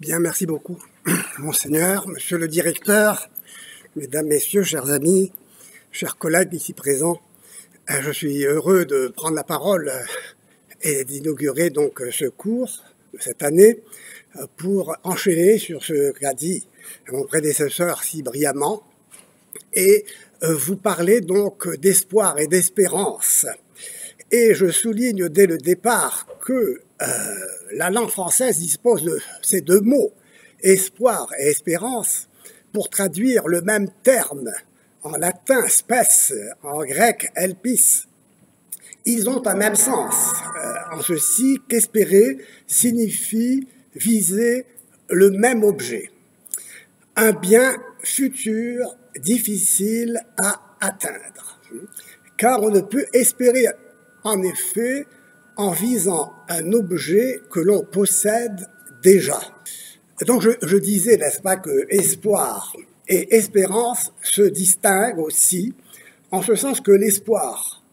Bien, merci beaucoup, Monseigneur, Monsieur le Directeur, Mesdames, Messieurs, chers amis, chers collègues ici présents. Je suis heureux de prendre la parole et d'inaugurer donc ce cours de cette année pour enchaîner sur ce qu'a dit mon prédécesseur si brillamment et vous parler donc d'espoir et d'espérance. Et je souligne dès le départ que la langue française dispose de ces deux mots, espoir et espérance, pour traduire le même terme, en latin spes, en grec elpis. Ils ont un même sens, en ceci qu'espérer signifie viser le même objet, un bien futur difficile à atteindre, car on ne peut espérer en effet en visant un objet que l'on possède déjà. Donc je disais, n'est-ce pas, que espoir et espérance se distinguent aussi, en ce sens que l'espoir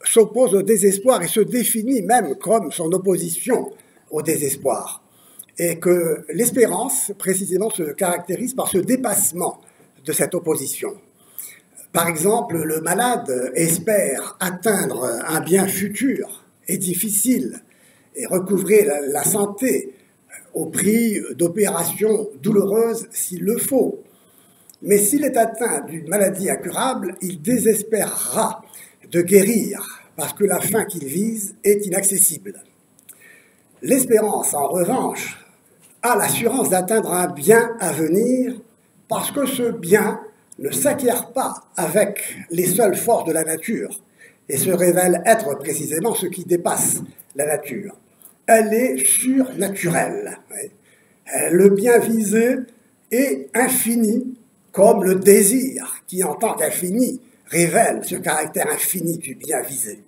s'oppose au désespoir et se définit même comme son opposition au désespoir. Et que l'espérance, précisément, se caractérise par ce dépassement de cette opposition. Par exemple, le malade espère atteindre un bien futur et difficile et recouvrer la santé au prix d'opérations douloureuses s'il le faut. Mais s'il est atteint d'une maladie incurable, il désespérera de guérir parce que la fin qu'il vise est inaccessible. L'espérance, en revanche, a l'assurance d'atteindre un bien à venir parce que ce bien ne s'acquiert pas avec les seules forces de la nature et se révèle être précisément ce qui dépasse la nature. Elle est surnaturelle. Le bien visé est infini, comme le désir qui, en tant qu'infini, révèle ce caractère infini du bien visé.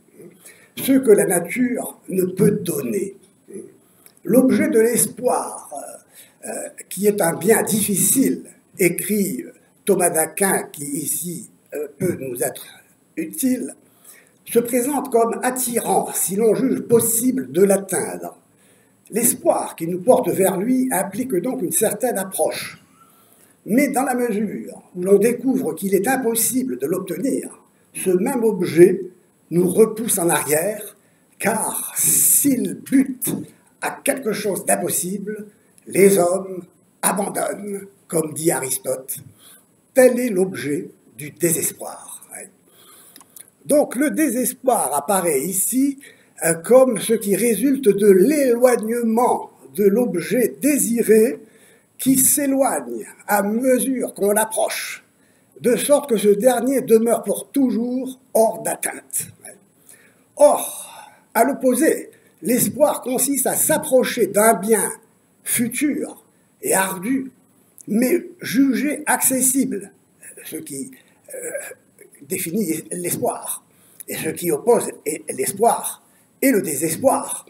Ce que la nature ne peut donner. L'objet de l'espoir, qui est un bien difficile, écrit Thomas d'Aquin, qui ici peut nous être utile, se présente comme attirant si l'on juge possible de l'atteindre. L'espoir qui nous porte vers lui implique donc une certaine approche. Mais dans la mesure où l'on découvre qu'il est impossible de l'obtenir, ce même objet nous repousse en arrière, car s'il bute à quelque chose d'impossible, les hommes abandonnent, comme dit Aristote. Tel est l'objet du désespoir. Donc le désespoir apparaît ici comme ce qui résulte de l'éloignement de l'objet désiré qui s'éloigne à mesure qu'on l'approche, de sorte que ce dernier demeure pour toujours hors d'atteinte. Or, à l'opposé, l'espoir consiste à s'approcher d'un bien futur et ardu, mais jugé accessible, ce qui définit l'espoir, et ce qui oppose l'espoir et le désespoir.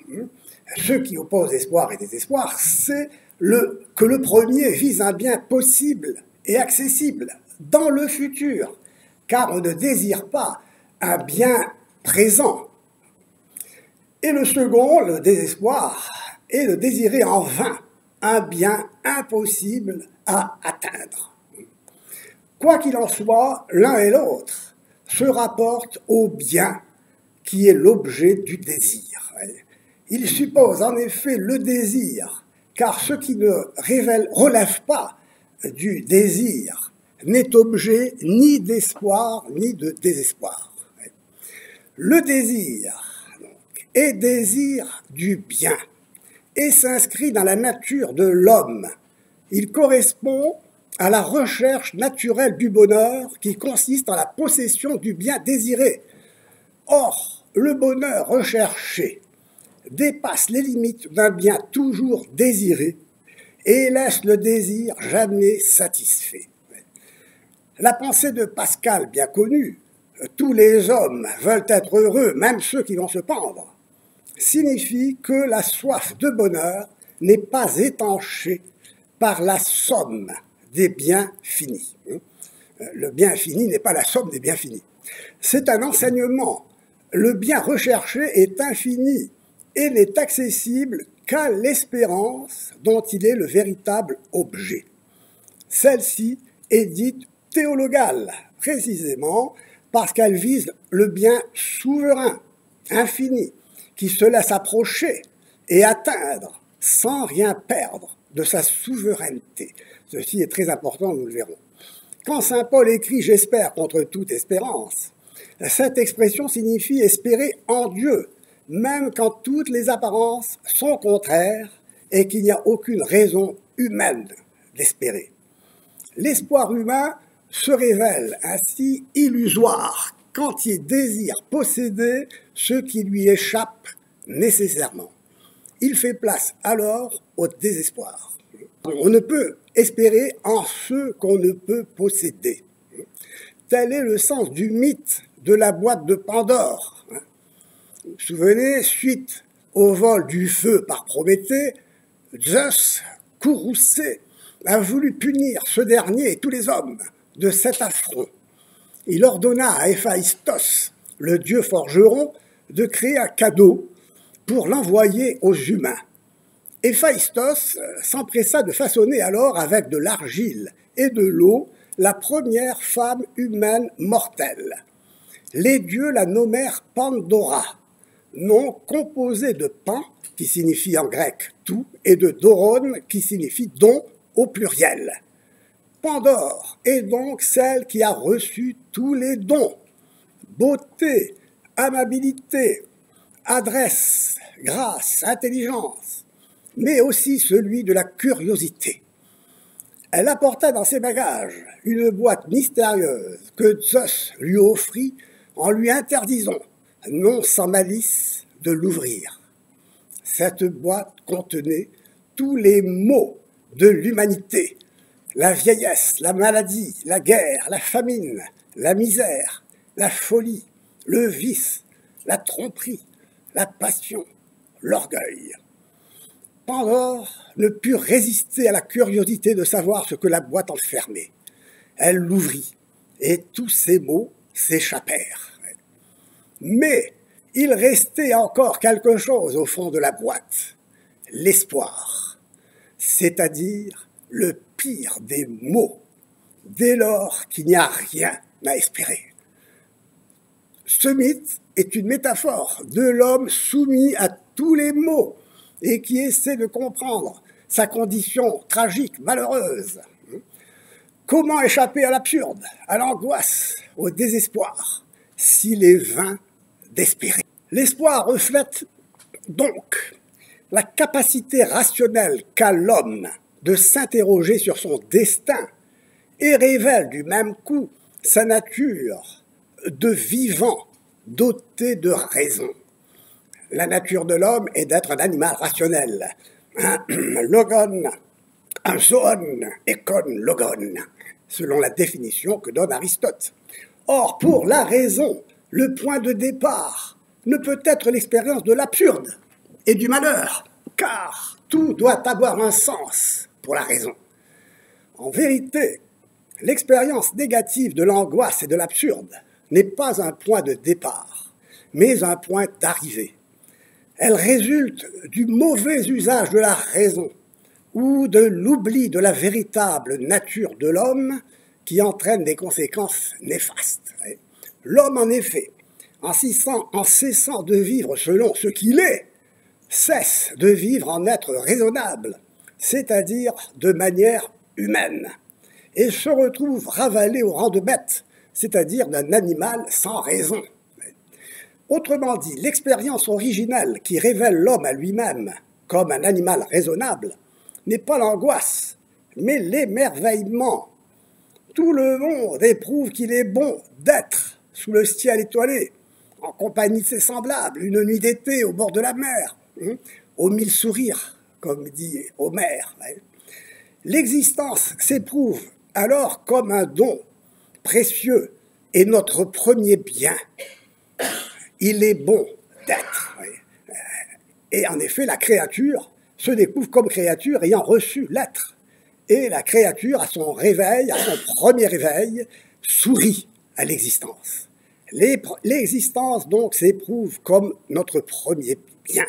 Ce qui oppose espoir et désespoir, c'est que le premier vise un bien possible et accessible dans le futur, car on ne désire pas un bien présent. Et le second, le désespoir, est de désirer en vain un bien impossible à atteindre. Quoi qu'il en soit, l'un et l'autre se rapportent au bien qui est l'objet du désir. Il suppose en effet le désir, car ce qui ne relève pas du désir n'est objet ni d'espoir ni de désespoir. Le désir donc, est désir du bien et s'inscrit dans la nature de l'homme. Il correspond à la recherche naturelle du bonheur qui consiste en la possession du bien désiré. Or, le bonheur recherché dépasse les limites d'un bien toujours désiré et laisse le désir jamais satisfait. La pensée de Pascal, bien connue, « tous les hommes veulent être heureux, même ceux qui vont se pendre », signifie que la soif de bonheur n'est pas étanchée par la somme des biens finis. Le bien fini n'est pas la somme des biens finis. C'est un enseignement. Le bien recherché est infini et n'est accessible qu'à l'espérance dont il est le véritable objet. Celle-ci est dite théologale, précisément parce qu'elle vise le bien souverain, infini, qui se laisse approcher et atteindre sans rien perdre de sa souveraineté. Ceci est très important, nous le verrons. Quand saint Paul écrit « j'espère contre toute espérance », cette expression signifie espérer en Dieu, même quand toutes les apparences sont contraires et qu'il n'y a aucune raison humaine d'espérer. L'espoir humain se révèle ainsi illusoire quand il désire posséder ce qui lui échappe nécessairement. Il fait place alors au désespoir. On ne peut espérer en ce qu'on ne peut posséder. Tel est le sens du mythe de la boîte de Pandore. Vous vous souvenez, suite au vol du feu par Prométhée, Zeus, courroucé, a voulu punir ce dernier et tous les hommes de cet affront. Il ordonna à Héphaïstos, le dieu forgeron, de créer un cadeau pour l'envoyer aux humains. Héphaïstos s'empressa de façonner alors avec de l'argile et de l'eau la première femme humaine mortelle. Les dieux la nommèrent Pandora, nom composé de pan, qui signifie en grec tout, et de doron, qui signifie don au pluriel. Pandore est donc celle qui a reçu tous les dons, beauté, amabilité, adresse, grâce, intelligence, mais aussi celui de la curiosité. Elle apporta dans ses bagages une boîte mystérieuse que Zeus lui offrit en lui interdisant, non sans malice, de l'ouvrir. Cette boîte contenait tous les maux de l'humanité, la vieillesse, la maladie, la guerre, la famine, la misère, la folie, le vice, la tromperie, la passion, l'orgueil. Pandore ne put résister à la curiosité de savoir ce que la boîte enfermait. Elle l'ouvrit, et tous ces mots s'échappèrent. Mais il restait encore quelque chose au fond de la boîte, l'espoir, c'est-à-dire le pire des maux, dès lors qu'il n'y a rien à espérer. Ce mythe est une métaphore de l'homme soumis à tous les maux et qui essaie de comprendre sa condition tragique, malheureuse. Comment échapper à l'absurde, à l'angoisse, au désespoir, s'il est vain d'espérer? L'espoir reflète donc la capacité rationnelle qu'a l'homme de s'interroger sur son destin et révèle du même coup sa nature de vivant doté de raison. La nature de l'homme est d'être un animal rationnel, un logon, un zoon, ekon, logon, selon la définition que donne Aristote. Or, pour la raison, le point de départ ne peut être l'expérience de l'absurde et du malheur, car tout doit avoir un sens pour la raison. En vérité, l'expérience négative de l'angoisse et de l'absurde n'est pas un point de départ, mais un point d'arrivée. Elle résulte du mauvais usage de la raison ou de l'oubli de la véritable nature de l'homme qui entraîne des conséquences néfastes. L'homme, en effet, en cessant de vivre selon ce qu'il est, cesse de vivre en être raisonnable, c'est-à-dire de manière humaine, et se retrouve ravalé au rang de bête, c'est-à-dire d'un animal sans raison. Autrement dit, l'expérience originelle qui révèle l'homme à lui-même comme un animal raisonnable n'est pas l'angoisse, mais l'émerveillement. Tout le monde éprouve qu'il est bon d'être sous le ciel étoilé, en compagnie de ses semblables, une nuit d'été au bord de la mer, aux 1000 sourires, comme dit Homère. L'existence s'éprouve alors comme un don précieux et notre premier bien. Il est bon d'être. Et en effet, la créature se découvre comme créature ayant reçu l'être. Et la créature, à son réveil, à son premier réveil, sourit à l'existence. L'existence, donc, s'éprouve comme notre premier bien.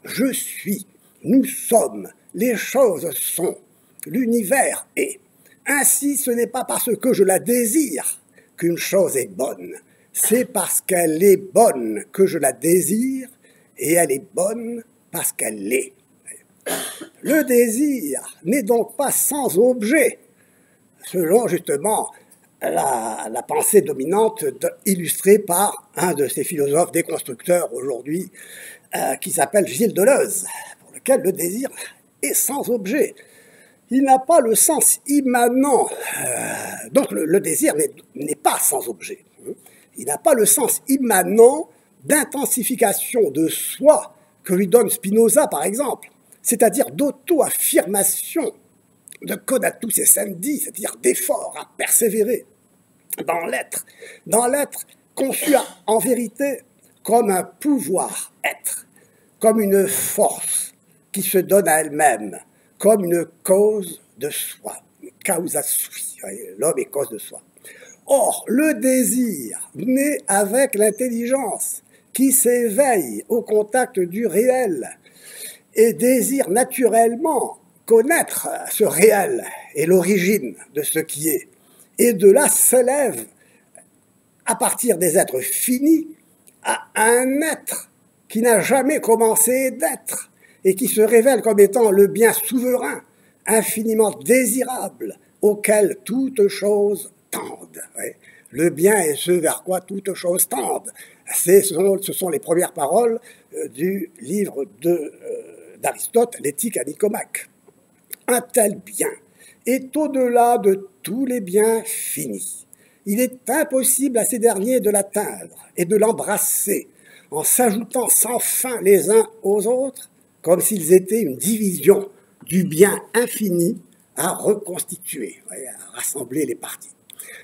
Je suis, nous sommes, les choses sont, l'univers est. Ainsi, ce n'est pas parce que je la désire qu'une chose est bonne, c'est parce qu'elle est bonne que je la désire, et elle est bonne parce qu'elle l'est. Le désir n'est donc pas sans objet, selon justement la pensée dominante illustrée par un de ces philosophes déconstructeurs aujourd'hui, qui s'appelle Gilles Deleuze, pour lequel le désir est sans objet. Il n'a pas le sens immanent, donc le désir n'est pas sans objet. Il n'a pas le sens immanent d'intensification de soi que lui donne Spinoza, par exemple, c'est-à-dire d'auto-affirmation, de codatus essendi, c'est-à-dire d'effort à persévérer dans l'être conçu en vérité comme un pouvoir être, comme une force qui se donne à elle-même, comme une cause de soi, une causa sui, l'homme est cause de soi. Or, le désir naît avec l'intelligence qui s'éveille au contact du réel et désire naturellement connaître ce réel et l'origine de ce qui est. Et de là s'élève, à partir des êtres finis, à un être qui n'a jamais commencé d'être et qui se révèle comme étant le bien souverain, infiniment désirable, auquel toutes choses tendent. Le bien est ce vers quoi toutes choses tendent. Ce sont les premières paroles du livre d'Aristote, l'Éthique à Nicomaque. Un tel bien est au-delà de tous les biens finis. Il est impossible à ces derniers de l'atteindre et de l'embrasser en s'ajoutant sans fin les uns aux autres, comme s'ils étaient une division du bien infini à reconstituer, à rassembler les parties.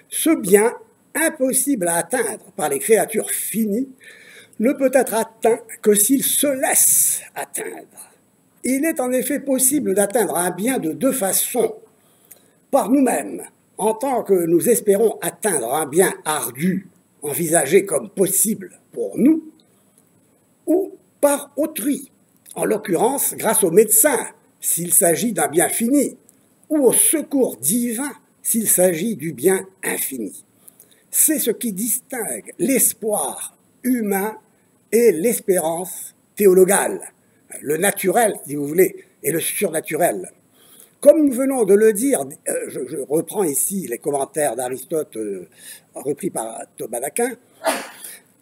Ce bien, impossible à atteindre par les créatures finies, ne peut être atteint que s'il se laisse atteindre. Il est en effet possible d'atteindre un bien de deux façons, par nous-mêmes, en tant que nous espérons atteindre un bien ardu, envisagé comme possible pour nous, ou par autrui, en l'occurrence grâce au médecin, s'il s'agit d'un bien fini, ou au secours divin, s'il s'agit du bien infini. C'est ce qui distingue l'espoir humain et l'espérance théologale, le naturel, si vous voulez, et le surnaturel. Comme nous venons de le dire, je reprends ici les commentaires d'Aristote repris par Thomas d'Aquin,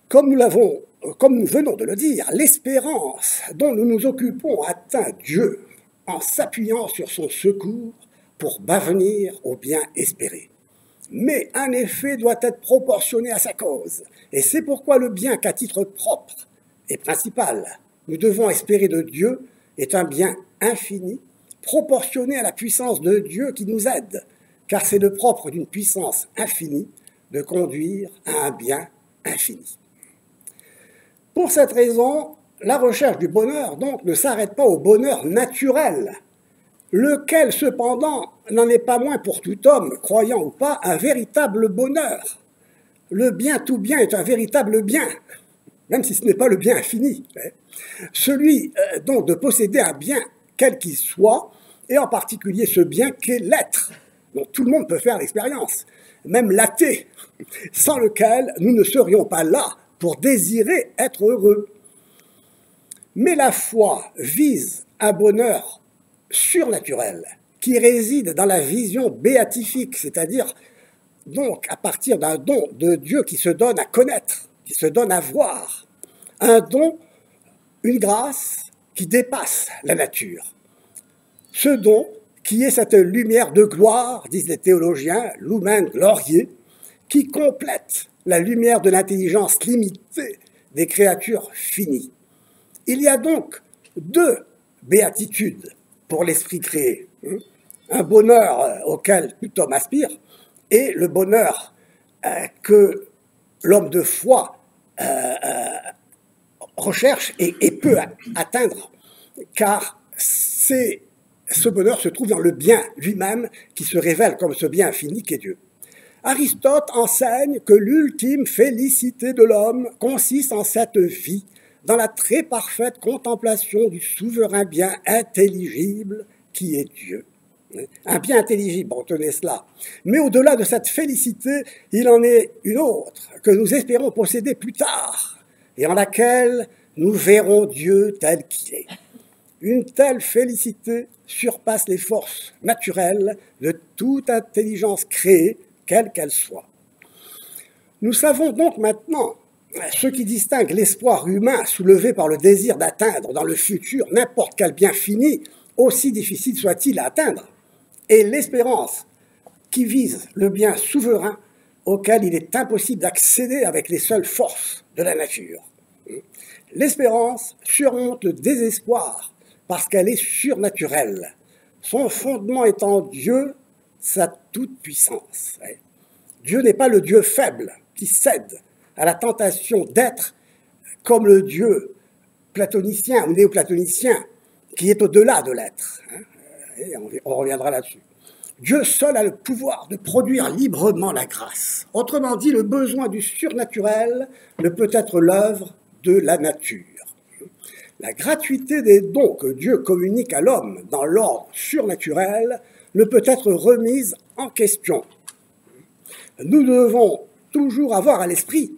comme nous venons de le dire, l'espérance dont nous nous occupons atteint Dieu en s'appuyant sur son secours pour parvenir au bien espéré. Mais un effet doit être proportionné à sa cause, et c'est pourquoi le bien qu'à titre propre et principal nous devons espérer de Dieu est un bien infini, proportionné à la puissance de Dieu qui nous aide, car c'est le propre d'une puissance infinie de conduire à un bien infini. Pour cette raison, la recherche du bonheur, donc, ne s'arrête pas au bonheur naturel, lequel, cependant, n'en est pas moins pour tout homme, croyant ou pas, un véritable bonheur. Le bien, tout bien est un véritable bien, même si ce n'est pas le bien infini. Celui, donc, de posséder un bien, quel qu'il soit, et en particulier ce bien qu'est l'être, dont tout le monde peut faire l'expérience, même l'athée, sans lequel nous ne serions pas là pour désirer être heureux. Mais la foi vise un bonheur surnaturel qui réside dans la vision béatifique, c'est-à-dire donc à partir d'un don de Dieu qui se donne à connaître, qui se donne à voir, un don, une grâce qui dépasse la nature. Ce don, qui est cette lumière de gloire, disent les théologiens, lumen gloriae, qui complète la lumière de l'intelligence limitée des créatures finies. Il y a donc deux béatitudes pour l'esprit créé. Un bonheur auquel tout homme aspire et le bonheur que l'homme de foi recherche et peut atteindre, car ce bonheur se trouve dans le bien lui-même qui se révèle comme ce bien infini qu'est Dieu. Aristote enseigne que l'ultime félicité de l'homme consiste en cette vie dans la très parfaite contemplation du souverain bien intelligible qui est Dieu. Un bien intelligible, retenez cela. Mais au-delà de cette félicité, il en est une autre que nous espérons posséder plus tard et en laquelle nous verrons Dieu tel qu'il est. Une telle félicité surpasse les forces naturelles de toute intelligence créée, quelle qu'elle soit. Nous savons donc maintenant ce qui distingue l'espoir humain soulevé par le désir d'atteindre dans le futur n'importe quel bien fini, aussi difficile soit-il à atteindre, et l'espérance qui vise le bien souverain auquel il est impossible d'accéder avec les seules forces de la nature. L'espérance surmonte le désespoir parce qu'elle est surnaturelle. Son fondement étant Dieu, sa toute-puissance. Dieu n'est pas le Dieu faible qui cède à la tentation d'être comme le Dieu platonicien ou néoplatonicien qui est au-delà de l'être. Et on reviendra là-dessus. Dieu seul a le pouvoir de produire librement la grâce. Autrement dit, le besoin du surnaturel ne peut être l'œuvre de la nature. La gratuité des dons que Dieu communique à l'homme dans l'ordre surnaturel ne peut être remise en question. Nous devons toujours avoir à l'esprit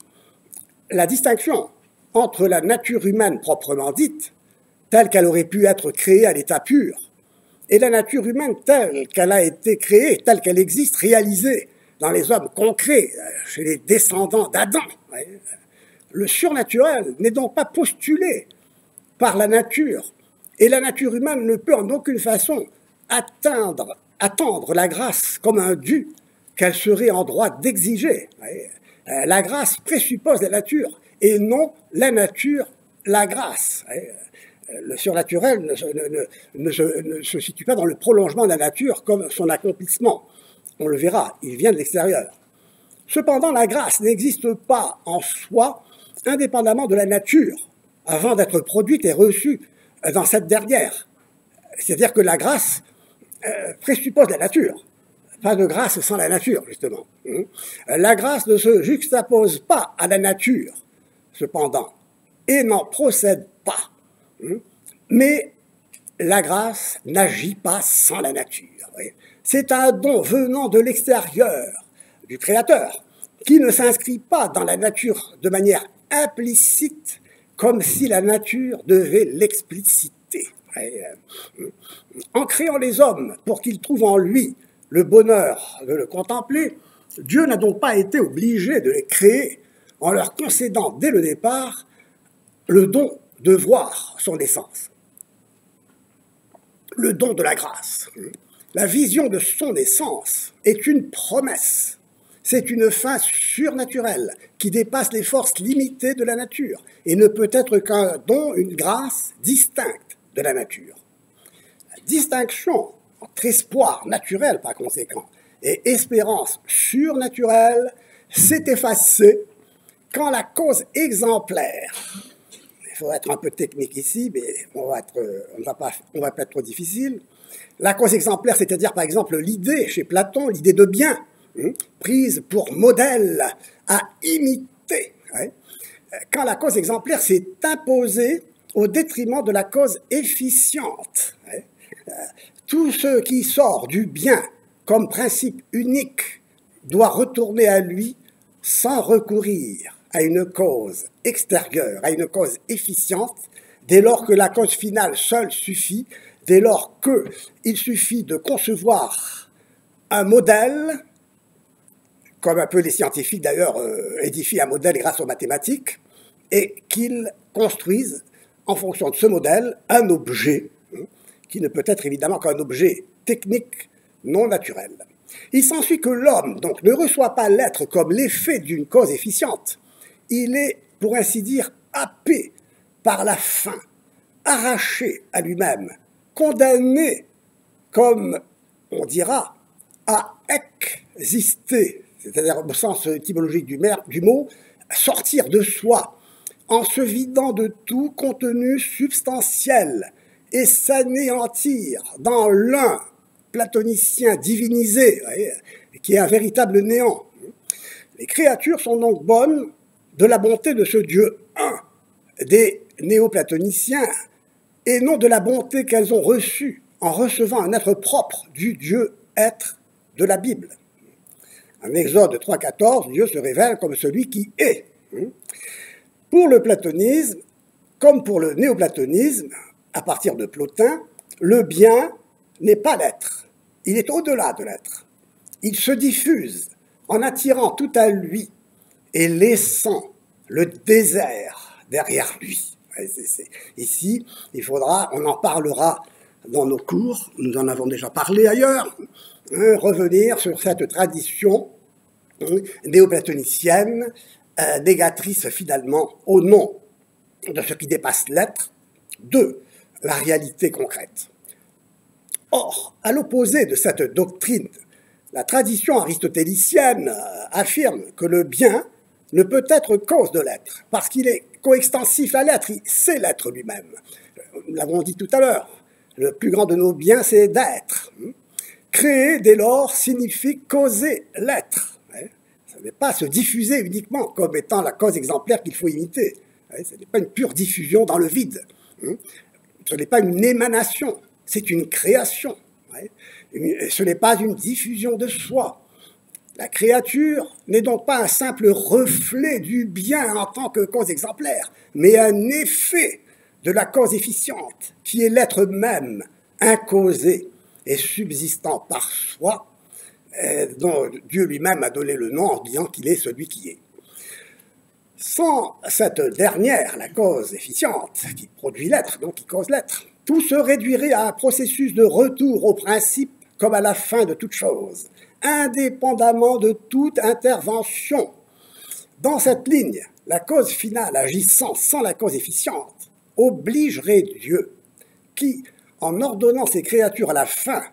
la distinction entre la nature humaine proprement dite, telle qu'elle aurait pu être créée à l'état pur, et la nature humaine telle qu'elle a été créée, telle qu'elle existe, réalisée dans les hommes concrets, chez les descendants d'Adam. Le surnaturel n'est donc pas postulé par la nature, et la nature humaine ne peut en aucune façon attendre la grâce comme un dû qu'elle serait en droit d'exiger. La grâce présuppose la nature, et non la nature la grâce. Le surnaturel ne se situe pas dans le prolongement de la nature comme son accomplissement. On le verra, il vient de l'extérieur. Cependant, la grâce n'existe pas en soi indépendamment de la nature, avant d'être produite et reçue dans cette dernière. C'est-à-dire que la grâce présuppose la nature. Pas de grâce sans la nature, justement. La grâce ne se juxtapose pas à la nature, cependant, et n'en procède pas. Mais la grâce n'agit pas sans la nature. C'est un don venant de l'extérieur, du Créateur, qui ne s'inscrit pas dans la nature de manière implicite, comme si la nature devait l'expliciter. En créant les hommes pour qu'ils trouvent en lui le bonheur de le contempler, Dieu n'a donc pas été obligé de les créer en leur concédant dès le départ le don de voir son essence, le don de la grâce. La vision de son essence est une promesse. C'est une fin surnaturelle qui dépasse les forces limitées de la nature et ne peut être qu'un don, une grâce distincte de la nature. La distinction entre espoir naturel, par conséquent, et espérance surnaturelle s'est effacée quand la cause exemplaire, il faut être un peu technique ici, mais on va pas être trop difficile, la cause exemplaire, c'est-à-dire par exemple l'idée chez Platon, l'idée de bien, prise pour modèle à imiter, quand la cause exemplaire s'est imposée au détriment de la cause efficiente. Tout ce qui sort du bien comme principe unique doit retourner à lui sans recourir à une cause extérieure, à une cause efficiente, dès lors que la cause finale seule suffit, dès lors qu'il suffit de concevoir un modèle, comme un peu les scientifiques d'ailleurs édifient un modèle grâce aux mathématiques, et qu'ils construisent en fonction de ce modèle un objet, qui ne peut être évidemment qu'un objet technique non naturel. Il s'ensuit que l'homme, donc, ne reçoit pas l'être comme l'effet d'une cause efficiente. Il est, pour ainsi dire, happé par la faim, arraché à lui-même, condamné, comme on dira, à exister, c'est-à-dire au sens étymologique du mot, sortir de soi, en se vidant de tout contenu substantiel, et s'anéantir dans l'un platonicien divinisé, qui est un véritable néant. Les créatures sont donc bonnes de la bonté de ce Dieu un, des néoplatoniciens et non de la bonté qu'elles ont reçue en recevant un être propre du Dieu-être de la Bible. En Exode 3,14, Dieu se révèle comme celui qui est. Pour le platonisme, comme pour le néoplatonisme, à partir de Plotin, le bien n'est pas l'être. Il est au-delà de l'être. Il se diffuse en attirant tout à lui et laissant le désert derrière lui. Ici, on en parlera dans nos cours, nous en avons déjà parlé ailleurs, revenir sur cette tradition néoplatonicienne, négatrice finalement au nom de ce qui dépasse l'être, de la réalité concrète. Or, à l'opposé de cette doctrine, la tradition aristotélicienne affirme que le bien ne peut être cause de l'être, parce qu'il est coextensif à l'être, c'est l'être lui-même. Nous l'avons dit tout à l'heure, le plus grand de nos biens, c'est d'être. Créer, dès lors, signifie causer l'être. Ce n'est pas se diffuser uniquement comme étant la cause exemplaire qu'il faut imiter. Ce n'est pas une pure diffusion dans le vide. Ce n'est pas une émanation, c'est une création. Ce n'est pas une diffusion de soi. La créature n'est donc pas un simple reflet du bien en tant que cause exemplaire, mais un effet de la cause efficiente, qui est l'être même, incausé et subsistant par soi, dont Dieu lui-même a donné le nom en disant qu'il est celui qui est. Sans cette dernière, la cause efficiente, qui produit l'être, donc qui cause l'être, tout se réduirait à un processus de retour au principe comme à la fin de toute chose, indépendamment de toute intervention. Dans cette ligne, la cause finale agissant sans la cause efficiente obligerait Dieu, qui, en ordonnant ses créatures à la fin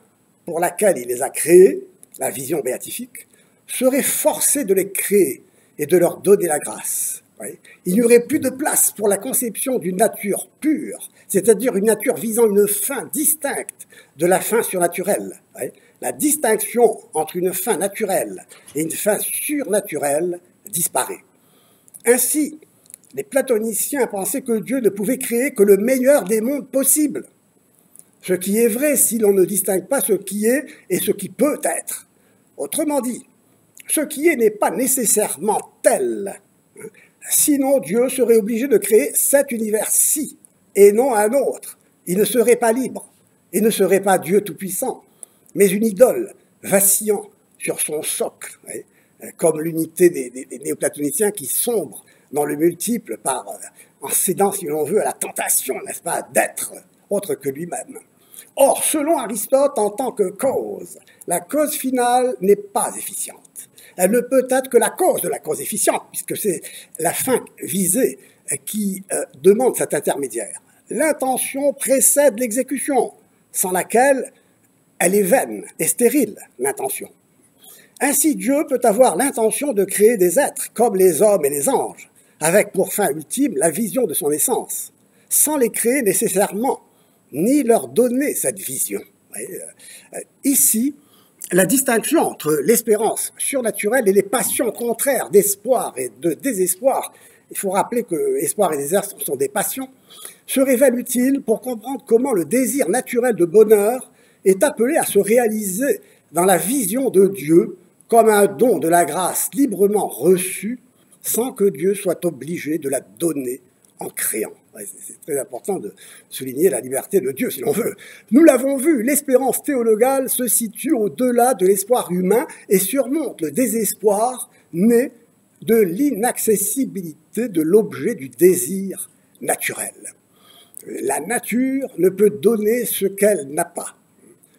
pour laquelle il les a créées, la vision béatifique, serait forcé de les créer et de leur donner la grâce. Il n'y aurait plus de place pour la conception d'une nature pure, c'est-à-dire une nature visant une fin distincte de la fin surnaturelle. La distinction entre une fin naturelle et une fin surnaturelle disparaît. Ainsi, les platoniciens pensaient que Dieu ne pouvait créer que le meilleur des mondes possibles. Ce qui est vrai si l'on ne distingue pas ce qui est et ce qui peut être. Autrement dit, ce qui est n'est pas nécessairement tel. Sinon, Dieu serait obligé de créer cet univers-ci et non un autre. Il ne serait pas libre et ne serait pas Dieu tout-puissant, mais une idole vacillant sur son socle, comme l'unité des néoplatoniciens qui sombrent dans le multiple en cédant, si l'on veut, à la tentation, n'est-ce pas, d'être autre que lui-même. Or, selon Aristote, en tant que cause, la cause finale n'est pas efficiente. Elle ne peut être que la cause de la cause efficiente, puisque c'est la fin visée qui demande cet intermédiaire. L'intention précède l'exécution, sans laquelle elle est vaine et stérile, l'intention. Ainsi, Dieu peut avoir l'intention de créer des êtres, comme les hommes et les anges, avec pour fin ultime la vision de son essence, sans les créer nécessairement, ni leur donner cette vision. Ici, la distinction entre l'espérance surnaturelle et les passions contraires d'espoir et de désespoir, il faut rappeler que espoir et désespoir sont des passions, se révèle utile pour comprendre comment le désir naturel de bonheur est appelé à se réaliser dans la vision de Dieu comme un don de la grâce librement reçu sans que Dieu soit obligé de la donner en créant. C'est très important de souligner la liberté de Dieu, si l'on veut. Nous l'avons vu, l'espérance théologale se situe au-delà de l'espoir humain et surmonte le désespoir né de l'inaccessibilité de l'objet du désir naturel. La nature ne peut donner ce qu'elle n'a pas.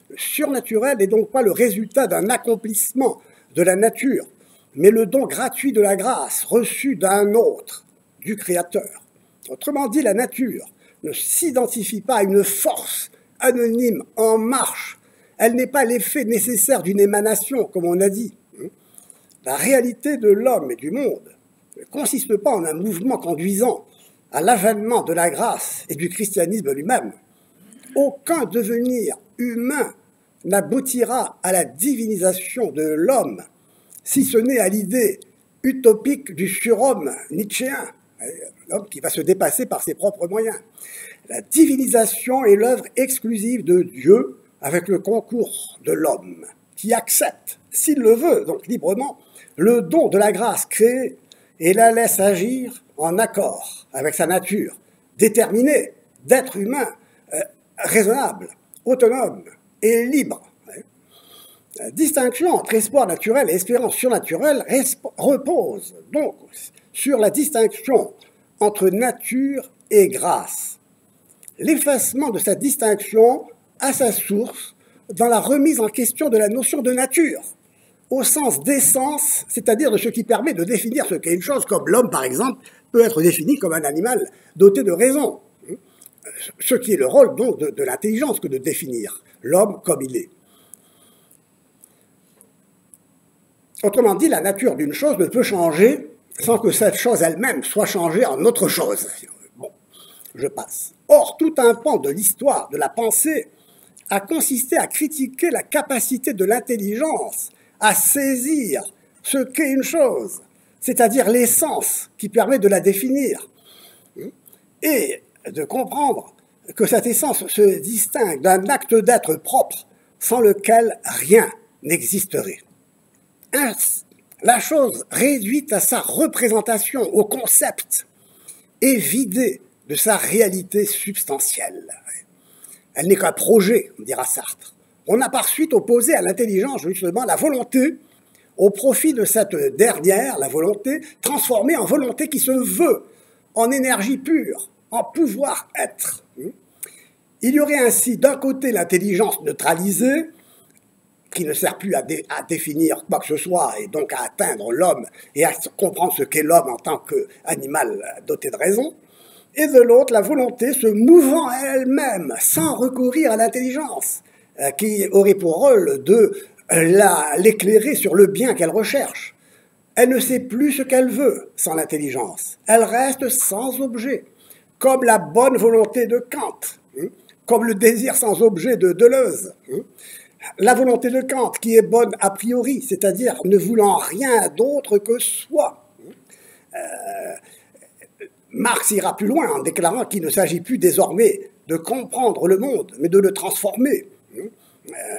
Le surnaturel n'est donc pas le résultat d'un accomplissement de la nature, mais le don gratuit de la grâce reçu d'un autre, du Créateur. Autrement dit, la nature ne s'identifie pas à une force anonyme en marche. Elle n'est pas l'effet nécessaire d'une émanation, comme on a dit. La réalité de l'homme et du monde ne consiste pas en un mouvement conduisant à l'avènement de la grâce et du christianisme lui-même. Aucun devenir humain n'aboutira à la divinisation de l'homme, si ce n'est à l'idée utopique du surhomme nietzschéen, L'homme qui va se dépasser par ses propres moyens. La divinisation est l'œuvre exclusive de Dieu avec le concours de l'homme, qui accepte, s'il le veut, donc librement, le don de la grâce créée et la laisse agir en accord avec sa nature, déterminée d'être humain, raisonnable, autonome et libre. La distinction entre espoir naturel et espérance surnaturelle repose donc sur la distinction entre nature et grâce. L'effacement de cette distinction a sa source dans la remise en question de la notion de nature, au sens d'essence, c'est-à-dire de ce qui permet de définir ce qu'est une chose, comme l'homme par exemple peut être défini comme un animal doté de raison, ce qui est le rôle donc de l'intelligence que de définir l'homme comme il est. Autrement dit, la nature d'une chose ne peut changer sans que cette chose elle-même soit changée en autre chose. Bon, je passe. Or, tout un pan de l'histoire, de la pensée, a consisté à critiquer la capacité de l'intelligence à saisir ce qu'est une chose, c'est-à-dire l'essence qui permet de la définir, et de comprendre que cette essence se distingue d'un acte d'être propre sans lequel rien n'existerait. Ainsi, la chose réduite à sa représentation, au concept, est vidée de sa réalité substantielle. Elle n'est qu'un projet, dira Sartre. On a par suite opposé à l'intelligence justement la volonté, au profit de cette dernière, la volonté, transformée en volonté qui se veut, en énergie pure, en pouvoir être. Il y aurait ainsi d'un côté l'intelligence neutralisée, qui ne sert plus à définir quoi que ce soit et donc à atteindre l'homme et à comprendre ce qu'est l'homme en tant qu'animal doté de raison, et de l'autre la volonté se mouvant elle-même sans recourir à l'intelligence, qui aurait pour rôle de l'éclairer sur le bien qu'elle recherche. Elle ne sait plus ce qu'elle veut sans l'intelligence. Elle reste sans objet, comme la bonne volonté de Kant, comme le désir sans objet de Deleuze. La volonté de Kant qui est bonne a priori, c'est-à-dire ne voulant rien d'autre que soi. Marx ira plus loin en déclarant qu'il ne s'agit plus désormais de comprendre le monde, mais de le transformer.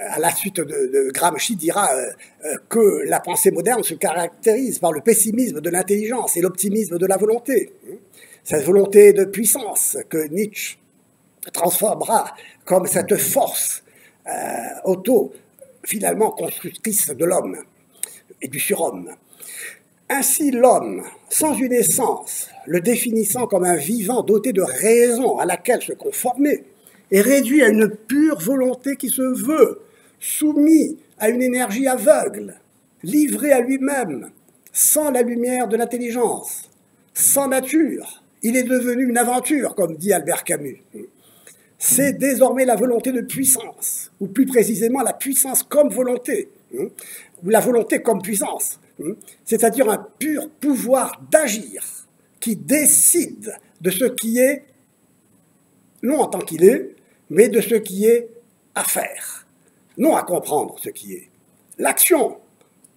À la suite de Gramsci dira que la pensée moderne se caractérise par le pessimisme de l'intelligence et l'optimisme de la volonté. Cette volonté de puissance que Nietzsche transformera comme cette force finalement constructrice de l'homme et du surhomme. Ainsi l'homme, sans une essence, le définissant comme un vivant doté de raison à laquelle se conformer, est réduit à une pure volonté qui se veut, soumis à une énergie aveugle, livré à lui-même, sans la lumière de l'intelligence, sans nature. Il est devenu une aventure, comme dit Albert Camus. C'est désormais la volonté de puissance, ou plus précisément la puissance comme volonté, ou la volonté comme puissance, c'est-à-dire un pur pouvoir d'agir qui décide de ce qui est, non en tant qu'il est, mais de ce qui est à faire, non à comprendre ce qui est. L'action,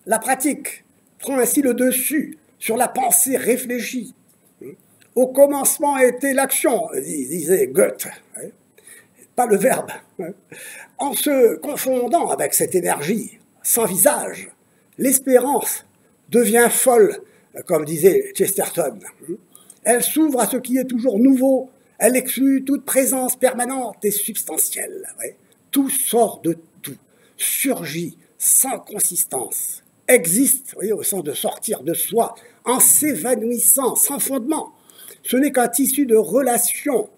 la pratique, prend ainsi le dessus sur la pensée réfléchie. Au commencement était l'action, disait Goethe, pas le verbe. En se confondant avec cette énergie sans visage, l'espérance devient folle, comme disait Chesterton. Elle s'ouvre à ce qui est toujours nouveau, elle exclut toute présence permanente et substantielle. Tout sort de tout, surgit sans consistance, existe, au sens de sortir de soi, en s'évanouissant, sans fondement. Ce n'est qu'un tissu de relations,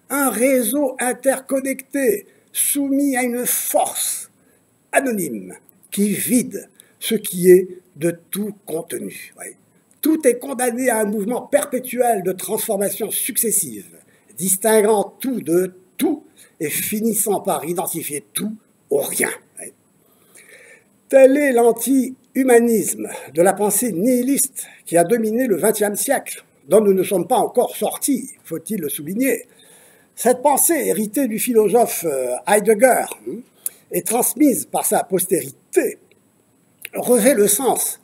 un réseau interconnecté, soumis à une force anonyme qui vide ce qui est de tout contenu. Tout est condamné à un mouvement perpétuel de transformation successive, distinguant tout de tout et finissant par identifier tout au rien. Tel est l'anti-humanisme de la pensée nihiliste qui a dominé le XXe siècle, dont nous ne sommes pas encore sortis, faut-il le souligner. Cette pensée, héritée du philosophe Heidegger et transmise par sa postérité, revêt le sens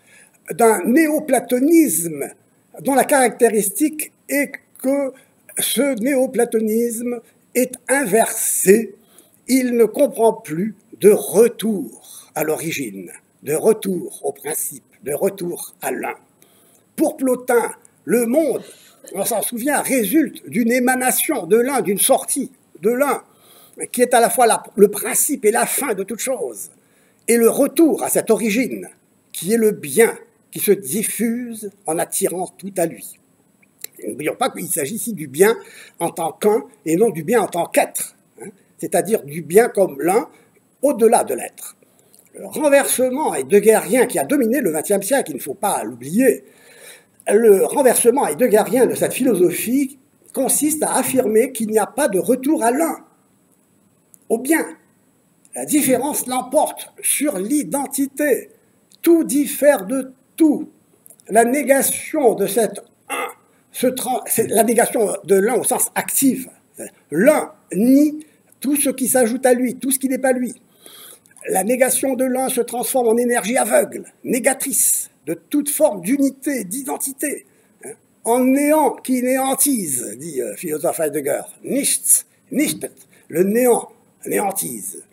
d'un néoplatonisme dont la caractéristique est que ce néoplatonisme est inversé. Il ne comprend plus de retour à l'origine, de retour au principe, de retour à l'un. Pour Plotin, le monde, on s'en souvient, résulte d'une émanation de l'un, d'une sortie de l'un, qui est à la fois le principe et la fin de toute chose, et le retour à cette origine, qui est le bien, qui se diffuse en attirant tout à lui. N'oublions pas qu'il s'agit ici du bien en tant qu'un et non du bien en tant qu'être, hein, c'est-à-dire du bien comme l'un au-delà de l'être. Le renversement heideggerien qui a dominé le XXe siècle, il ne faut pas l'oublier, le renversement heideggerien de cette philosophie consiste à affirmer qu'il n'y a pas de retour à l'un, au bien. La différence l'emporte sur l'identité. Tout diffère de tout. La négation de cet un, c'est la négation de l'un au sens actif. L'un nie tout ce qui s'ajoute à lui, tout ce qui n'est pas lui. La négation de l'un se transforme en énergie aveugle, négatrice de toute forme d'unité, d'identité, en néant qui néantise, dit philosophe Heidegger. Nichts, nichtet, le néant, néantise,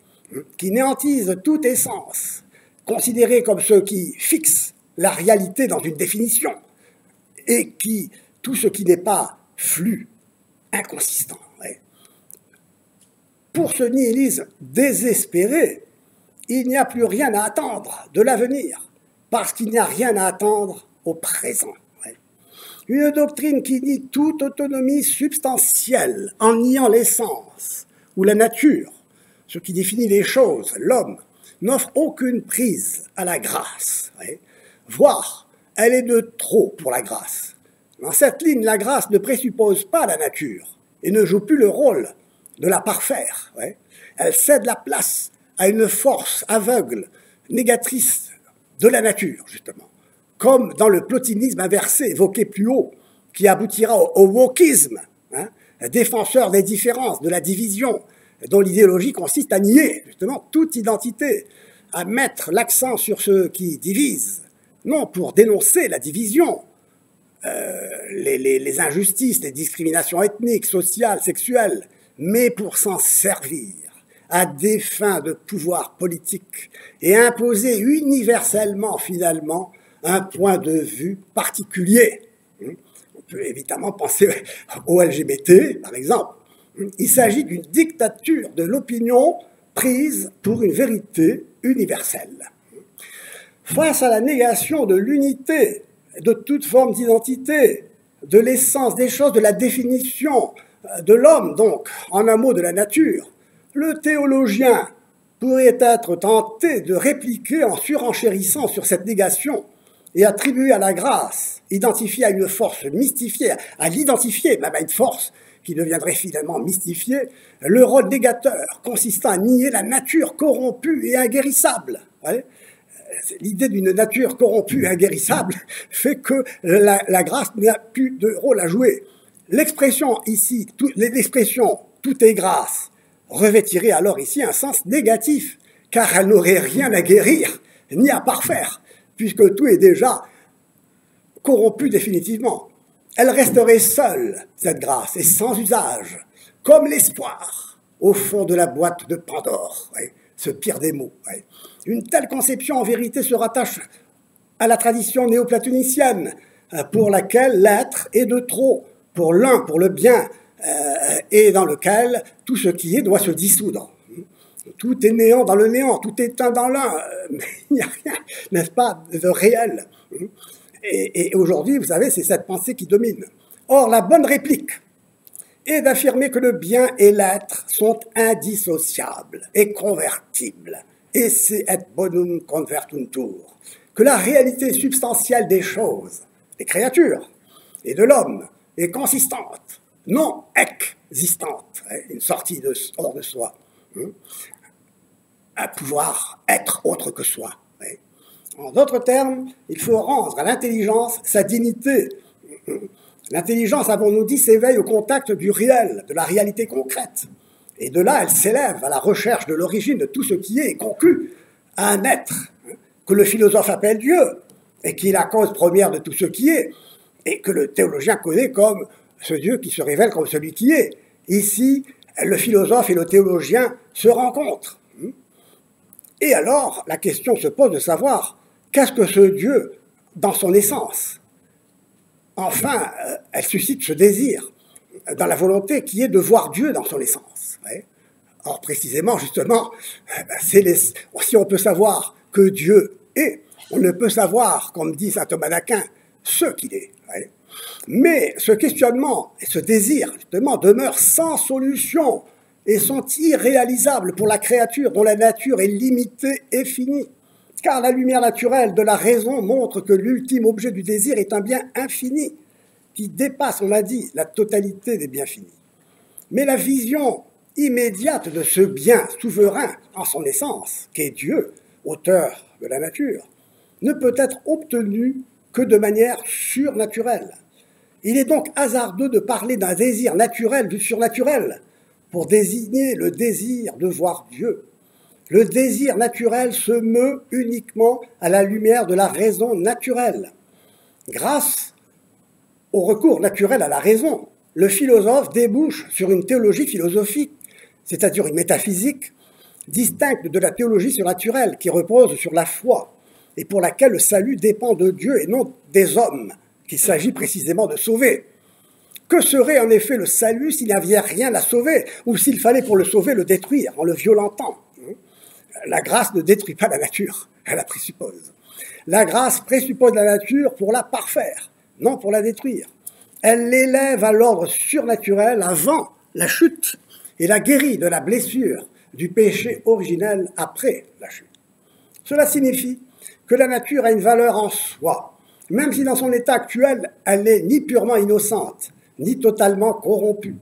qui néantise toute essence, considérée comme ce qui fixe la réalité dans une définition, et qui, tout ce qui n'est pas flux, inconsistant. Ouais. Pour ce nihilisme désespéré, il n'y a plus rien à attendre de l'avenir, parce qu'il n'y a rien à attendre au présent. Ouais. Une doctrine qui nie toute autonomie substantielle, en niant l'essence ou la nature, ce qui définit les choses, l'homme, n'offre aucune prise à la grâce. Ouais. Voire, elle est de trop pour la grâce. Dans cette ligne, la grâce ne présuppose pas la nature et ne joue plus le rôle de la parfaire. Ouais. Elle cède la place à une force aveugle, négatrice de la nature, justement, comme dans le plotinisme inversé évoqué plus haut, qui aboutira au wokisme, hein, défenseur des différences, de la division, dont l'idéologie consiste à nier, justement, toute identité, à mettre l'accent sur ce qui divise, non pour dénoncer la division, les injustices, les discriminations ethniques, sociales, sexuelles, mais pour s'en servir à des fins de pouvoir politique et imposer universellement, finalement, un point de vue particulier. On peut évidemment penser au LGBT, par exemple. Il s'agit d'une dictature de l'opinion prise pour une vérité universelle. Face à la négation de l'unité, de toute forme d'identité, de l'essence des choses, de la définition de l'homme, donc, en un mot de la nature, le théologien pourrait être tenté de répliquer en surenchérissant sur cette négation et attribuer à la grâce, identifiée à une force mystifiée, à l'identifier, même à une force qui deviendrait finalement mystifiée, le rôle négateur consistant à nier la nature corrompue et inguérissable. Ouais. L'idée d'une nature corrompue et inguérissable fait que la grâce n'a plus de rôle à jouer. L'expression ici, l'expression « tout est grâce » revêtirait alors ici un sens négatif, car elle n'aurait rien à guérir, ni à parfaire, puisque tout est déjà corrompu définitivement. Elle resterait seule, cette grâce, et sans usage, comme l'espoir, au fond de la boîte de Pandore, ouais, ce pire des mots. Ouais. Une telle conception, en vérité, se rattache à la tradition néoplatonicienne, pour laquelle l'être est de trop, pour l'un, pour le bien, et dans lequel tout ce qui est doit se dissoudre. Tout est néant dans le néant, tout est un dans l'un, mais il n'y a rien, n'est-ce pas, de réel. Et aujourd'hui, vous savez, c'est cette pensée qui domine. Or, la bonne réplique est d'affirmer que le bien et l'être sont indissociables et convertibles. Esse et bonum convertuntur. Que la réalité substantielle des choses, des créatures et de l'homme est consistante, non existante, une sortie hors de soi, à pouvoir être autre que soi. En d'autres termes, il faut rendre à l'intelligence sa dignité. L'intelligence, avons-nous dit, s'éveille au contact du réel, de la réalité concrète. Et de là, elle s'élève à la recherche de l'origine de tout ce qui est et conclut à un être que le philosophe appelle Dieu, et qui est la cause première de tout ce qui est. et que le théologien connaît comme ce Dieu qui se révèle comme celui qui est. Ici, le philosophe et le théologien se rencontrent. Et alors, la question se pose de savoir qu'est-ce que ce Dieu dans son essence. Enfin, elle suscite ce désir dans la volonté qui est de voir Dieu dans son essence. Or, précisément, justement, si on peut savoir que Dieu est, on ne peut savoir, comme dit saint Thomas d'Aquin, ce qu'il est. Mais ce questionnement et ce désir, justement, demeurent sans solution et sont irréalisables pour la créature dont la nature est limitée et finie. Car la lumière naturelle de la raison montre que l'ultime objet du désir est un bien infini, qui dépasse, on l'a dit, la totalité des biens finis. Mais la vision immédiate de ce bien souverain en son essence, qu'est Dieu, auteur de la nature, ne peut être obtenue que de manière surnaturelle. Il est donc hasardeux de parler d'un désir naturel du surnaturel pour désigner le désir de voir Dieu. Le désir naturel se meut uniquement à la lumière de la raison naturelle. Grâce au recours naturel à la raison, le philosophe débouche sur une théologie philosophique, c'est-à-dire une métaphysique, distincte de la théologie surnaturelle qui repose sur la foi et pour laquelle le salut dépend de Dieu et non des hommes, qu'il s'agit précisément de sauver. Que serait en effet le salut s'il n'y avait rien à sauver, ou s'il fallait pour le sauver le détruire en le violentant? La grâce ne détruit pas la nature, elle la présuppose. La grâce présuppose la nature pour la parfaire, non pour la détruire. Elle l'élève à l'ordre surnaturel avant la chute et la guérit de la blessure du péché originel après la chute. Cela signifie que la nature a une valeur en soi, même si dans son état actuel, elle n'est ni purement innocente, ni totalement corrompue.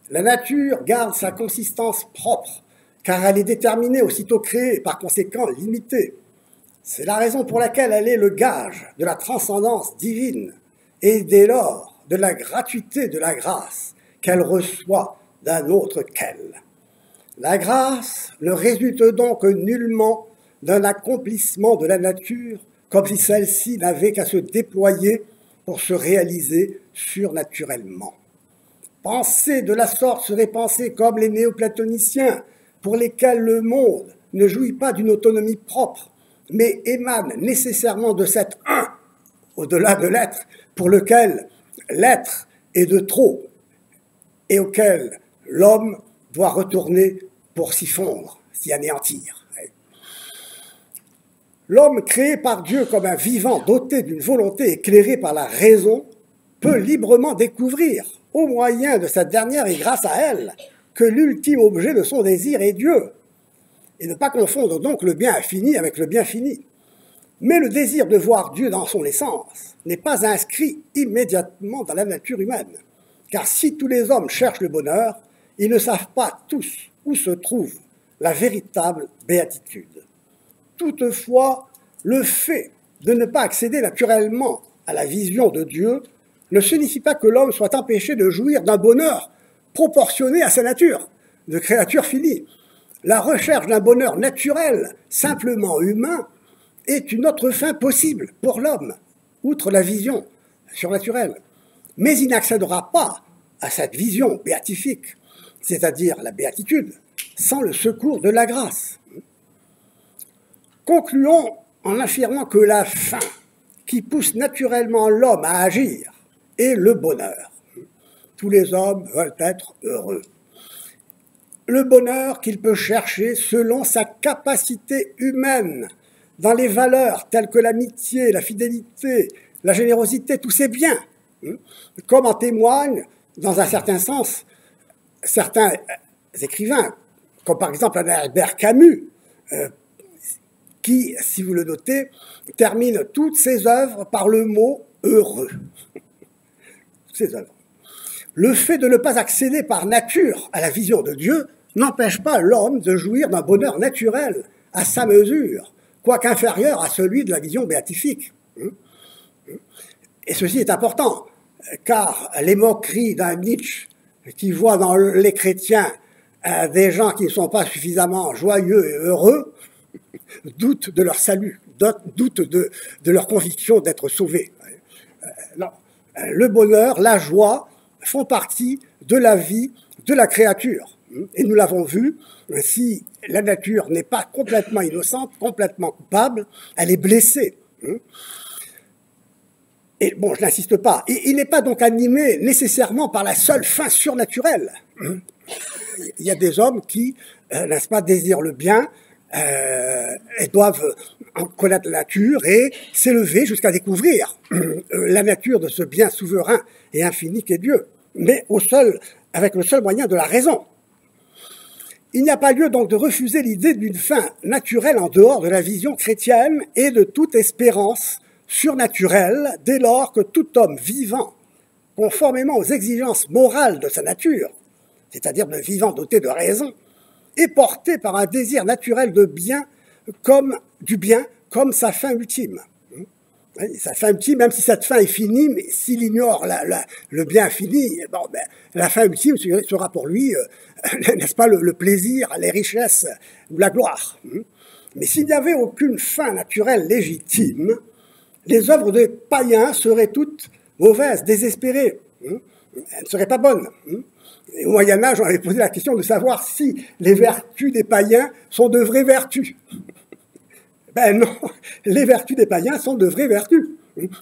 La nature garde sa consistance propre, car elle est déterminée, aussitôt créée, et par conséquent limitée. C'est la raison pour laquelle elle est le gage de la transcendance divine, et dès lors de la gratuité de la grâce qu'elle reçoit d'un autre qu'elle. La grâce ne résulte donc nullement d'un accomplissement de la nature, comme si celle-ci n'avait qu'à se déployer pour se réaliser surnaturellement. Penser de la sorte serait penser comme les néoplatoniciens, pour lesquels le monde ne jouit pas d'une autonomie propre, mais émane nécessairement de cet un, au-delà de l'être, pour lequel l'être est de trop, et auquel l'homme doit retourner pour s'y fondre, s'y anéantir. L'homme créé par Dieu comme un vivant doté d'une volonté éclairée par la raison peut librement découvrir, au moyen de cette dernière et grâce à elle, que l'ultime objet de son désir est Dieu, et ne pas confondre donc le bien infini avec le bien fini. Mais le désir de voir Dieu dans son essence n'est pas inscrit immédiatement dans la nature humaine, car si tous les hommes cherchent le bonheur, ils ne savent pas tous où se trouve la véritable béatitude. Toutefois, le fait de ne pas accéder naturellement à la vision de Dieu ne signifie pas que l'homme soit empêché de jouir d'un bonheur proportionné à sa nature, de créature finie. La recherche d'un bonheur naturel, simplement humain, est une autre fin possible pour l'homme, outre la vision surnaturelle. Mais il n'accédera pas à cette vision béatifique, c'est-à-dire la béatitude, sans le secours de la grâce. Concluons en affirmant que la fin qui pousse naturellement l'homme à agir est le bonheur. Tous les hommes veulent être heureux. Le bonheur qu'il peut chercher selon sa capacité humaine, dans les valeurs telles que l'amitié, la fidélité, la générosité, tous ces biens, comme en témoignent, dans un certain sens, certains écrivains, comme par exemple Albert Camus, qui, si vous le notez, termine toutes ses œuvres par le mot « heureux ». Ses œuvres. Le fait de ne pas accéder par nature à la vision de Dieu n'empêche pas l'homme de jouir d'un bonheur naturel à sa mesure, quoique inférieur à celui de la vision béatifique. Et ceci est important, car les moqueries d'un Nietzsche qui voit dans les chrétiens des gens qui ne sont pas suffisamment joyeux et heureux doutent de leur salut, doutent de leur conviction d'être sauvés. Non. le bonheur, la joie font partie de la vie de la créature. Et nous l'avons vu, si la nature n'est pas complètement innocente, complètement coupable, elle est blessée. Et bon, je n'insiste pas. Il n'est pas donc animé nécessairement par la seule fin surnaturelle. Il y a des hommes qui, n'est-ce pas, désirent le bien, et doivent en connaître la nature et s'élever jusqu'à découvrir la nature de ce bien souverain et infini qu'est Dieu, mais avec le seul moyen de la raison. Il n'y a pas lieu donc de refuser l'idée d'une fin naturelle en dehors de la vision chrétienne et de toute espérance surnaturelle dès lors que tout homme vivant, conformément aux exigences morales de sa nature, c'est-à-dire de vivant doté de raison, est porté par un désir naturel de bien comme sa fin ultime. Sa fin ultime, même si cette fin est finie, mais s'il ignore le bien fini, bon, ben, la fin ultime sera pour lui, n'est-ce pas, le plaisir, les richesses ou la gloire. Mais s'il n'y avait aucune fin naturelle légitime, les œuvres des païens seraient toutes mauvaises, désespérées. Elles ne seraient pas bonnes. Et au Moyen-Âge, on avait posé la question de savoir si les vertus des païens sont de vraies vertus. Ben non, les vertus des païens sont de vraies vertus,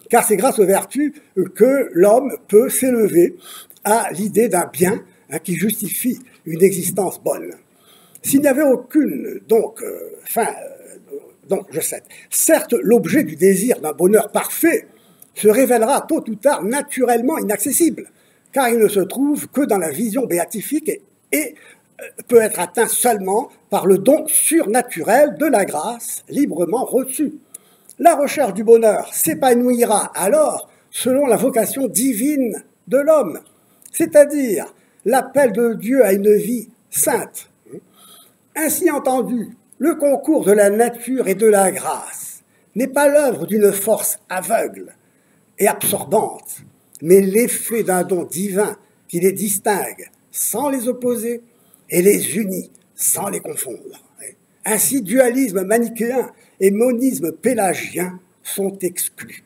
car c'est grâce aux vertus que l'homme peut s'élever à l'idée d'un bien qui justifie une existence bonne. S'il n'y avait aucune, certes, l'objet du désir d'un bonheur parfait se révélera tôt ou tard naturellement inaccessible, car il ne se trouve que dans la vision béatifique et peut être atteint seulement par le don surnaturel de la grâce librement reçue. La recherche du bonheur s'épanouira alors selon la vocation divine de l'homme, c'est-à-dire l'appel de Dieu à une vie sainte. Ainsi entendu, le concours de la nature et de la grâce n'est pas l'œuvre d'une force aveugle et absorbante, mais l'effet d'un don divin qui les distingue sans les opposer et les unit sans les confondre. Ainsi, dualisme manichéen et monisme pélagien sont exclus.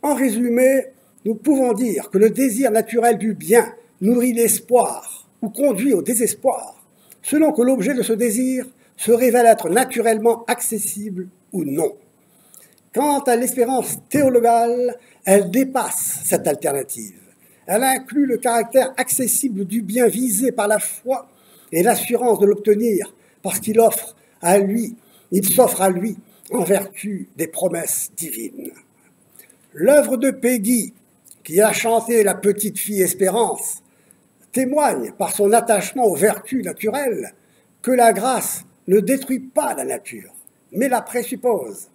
En résumé, nous pouvons dire que le désir naturel du bien nourrit l'espoir ou conduit au désespoir, selon que l'objet de ce désir se révèle être naturellement accessible ou non. Quant à l'espérance théologale, elle dépasse cette alternative. Elle inclut le caractère accessible du bien visé par la foi et l'assurance de l'obtenir parce qu'il s'offre à lui en vertu des promesses divines. L'œuvre de Péguy, qui a chanté La petite fille Espérance, témoigne par son attachement aux vertus naturelles que la grâce ne détruit pas la nature, mais la présuppose.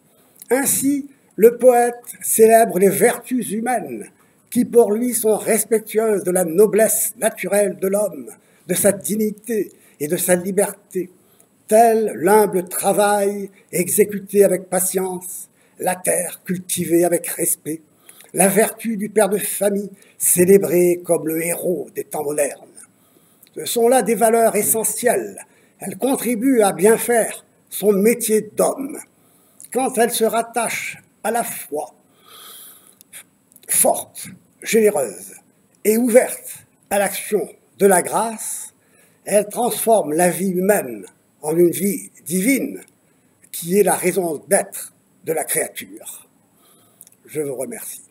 Ainsi, le poète célèbre les vertus humaines qui pour lui sont respectueuses de la noblesse naturelle de l'homme, de sa dignité et de sa liberté, tel l'humble travail exécuté avec patience, la terre cultivée avec respect, la vertu du père de famille célébrée comme le héros des temps modernes. Ce sont là des valeurs essentielles. Elles contribuent à bien faire son métier d'homme. Quand elles se rattachent à la foi, forte, généreuse et ouverte à l'action de la grâce, elles transforment la vie humaine en une vie divine qui est la raison d'être de la créature. Je vous remercie.